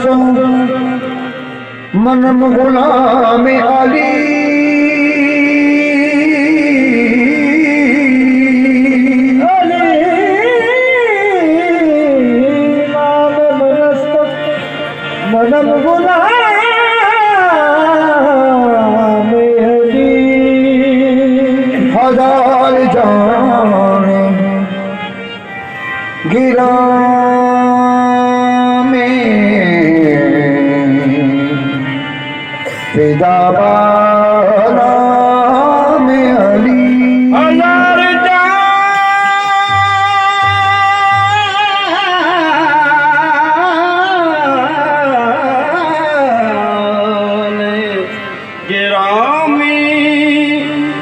परस्तो मनम गुलाम अली मनम गुलाम अली हजार जान गिरा फिदा बाला में अली हजार जान गिरामी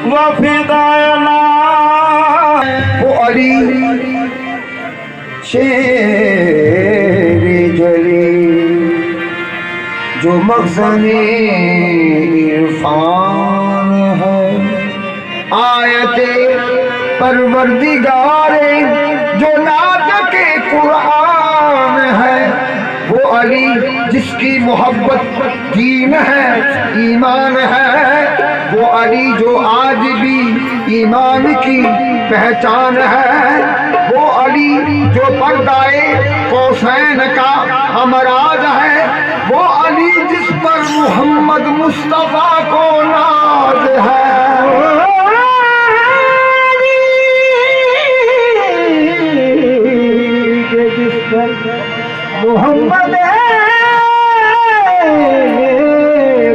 व फिदायना वो अली शेर जली जो मखज़ने इरफान है आयते परवरदिगारे जो नाज़िके कुरान है वो अली जिसकी मोहब्बत दीन है ईमान है वो अली जो आज भी ईमान की पहचान है वो अली जो पर्दाए कौसैन का हमराज है वो अली जिस पर मोहम्मद मुस्तफा को नाज है जिस पर मोहम्मद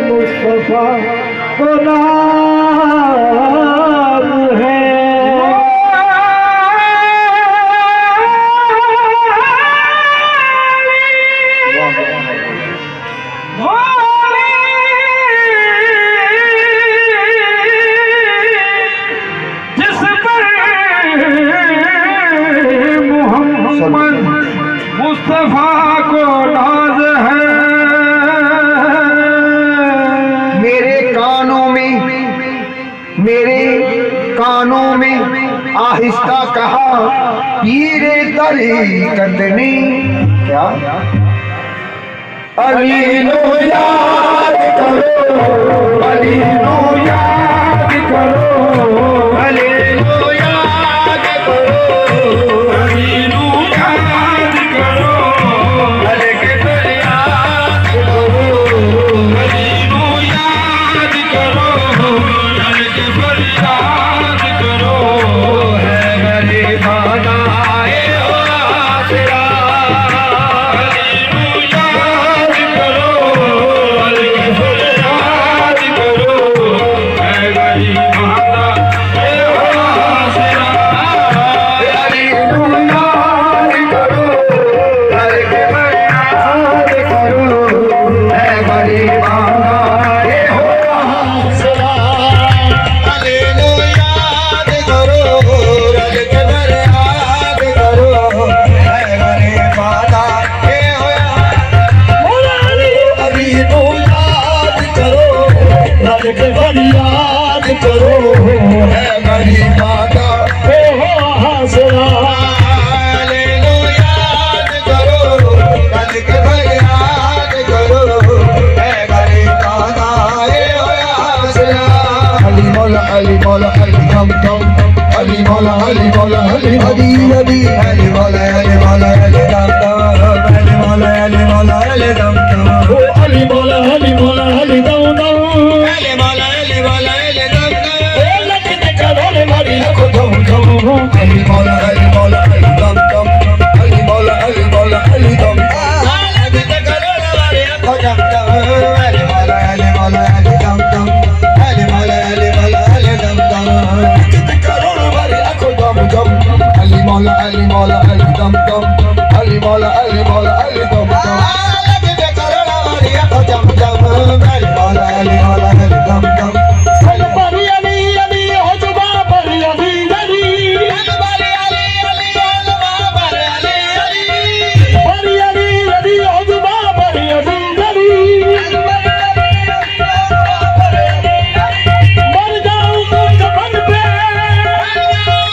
मुस्तफा को नाज है मुस्तफा को नाज है मेरे कानों में आहिस्ता कहा पीरे तरीक़त ने क्या अली नो याद करो अली नो याद करो अली नो याद करो अली नो याद करो अली के फरियाद करो अली नो याद करो अली के फरियाद करो है गरीबाना आए हो आसरा याद करो है मेरी माता हो हासिला ले लो याद करो कल के याद करो है मेरी माता हो हासिला अली मौला अली मौला अली दम दम अली मौला अली मौला अली अली अली अली मौला अली मौला अली दम दम अली मौला अली मौला अली दम दम ओ अली मौला अली मौला अली दम दम Ali Mola, Ali Mola, Ali Dum Dum. Ali Mola, Ali Mola, Ali Dum Dum. Ali Mola, Ali Mola, Ali Dum Dum. Ali Mola, Ali Mola, Ali Dum Dum. Ali Mola, Ali Mola, Ali Dum Dum. Ali Mola, Ali Mola, Ali Dum Dum. Ali Mola, Ali Mola, Ali Dum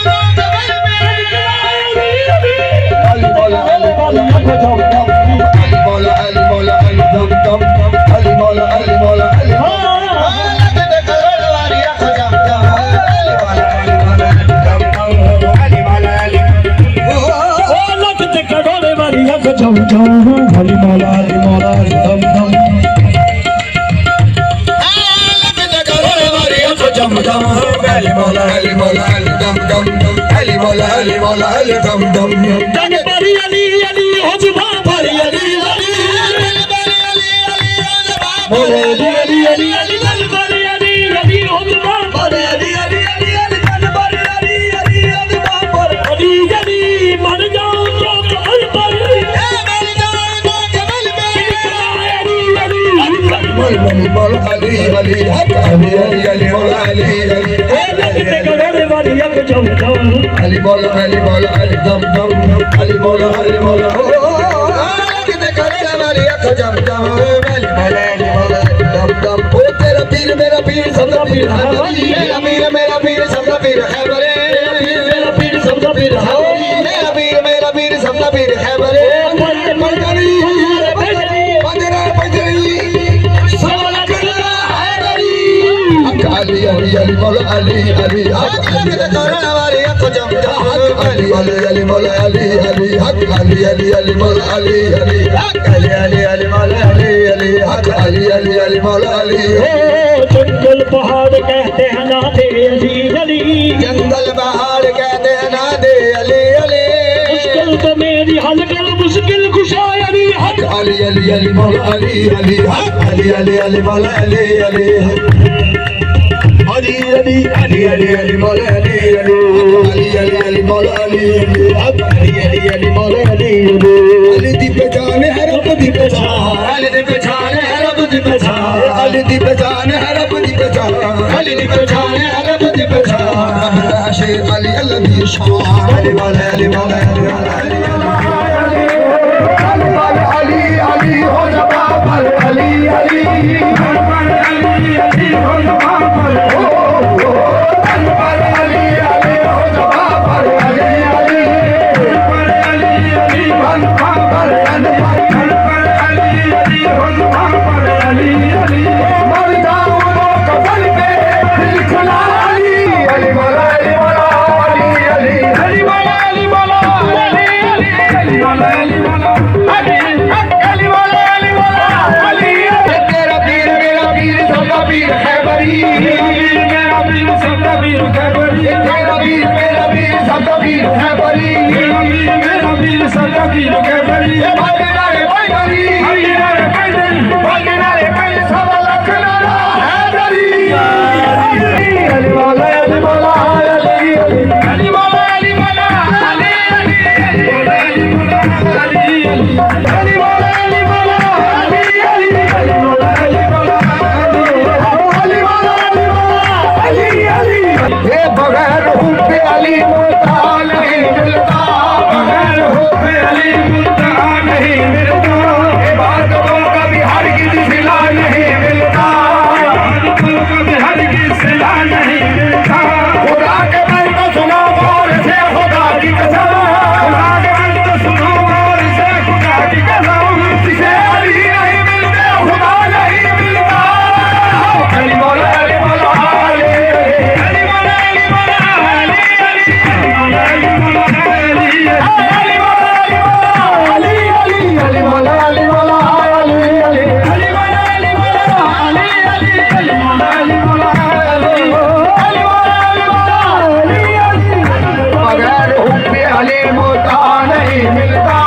Dum. Ali Mola, Ali Mola, Ali Dum Dum. यक जम जम हरि मौला दम दम Dum dum, Ali Mola, Ali Mola, Ali dum dum, Ali Mola, Ali Mola, Ali dum dum. Dan bari Ali Ali hojba bari Ali Ali Mola Ali Ali Ali Ali dan bari Ali Ali hojba bari Ali Ali Ali Ali dan bari Ali Ali hojba bari Ali Ali mar jao to kamal bari mar jao to kamal bari Ali Ali Mola Ali Ali Ali Ali Mola Ali Ali. Ali Mola, Ali Mola, Ali dum dum, Ali Mola, Ali Mola. कितने करे हमारी आँख जम जम, Ali Mola, Ali Mola, dum dum. ओ तेरा पीर मेरा पीर सबका पीर है बरी, मेरा पीर सबका पीर है बरी, मेरा पीर सबका पीर है बरी, मेरा पीर सबका पीर है बरी. पंजरी, पंजरा पंजरी, सबला करना है बरी. Ali Ali Ali Mola Ali Ali. कितने करे हमारी आँख जम जम, Ali Ali Ali Mola Ali Ali. Ali Ali Ali Mola Ali Ali. Ali Ali Ali Mola Ali Ali. Ali Ali Ali Mola Ali. जंगल पहाड़ कहते हैं ना दे अली अली जंगल पहाड़ कहते हैं ना दे अली अली. मुश्किल तो मेरी हल कर मुश्किल खुशा अली हक Ali Ali Ali Mola Ali Ali. Ali Ali Ali Mola Ali Ali. Ali Ali Ali Ali Ali Mola Ali Ali. Ali Ali Ali Mola Ali Ali. Ali Ali Ali Mola Ali Ali. Ali दी पहचान है रब दी पहचान, Ali दी पहचान है रब दी पहचान, Ali दी पहचान है रब दी पहचान, Ali दी पहचान है रब दी पहचान. शेर Ali अल्लाह दी शान. Ali Mola Ali Mola Ali Ali. Ali Ali हो जबा पर Ali Ali Ali Ali हो जबा पर नहीं मिलता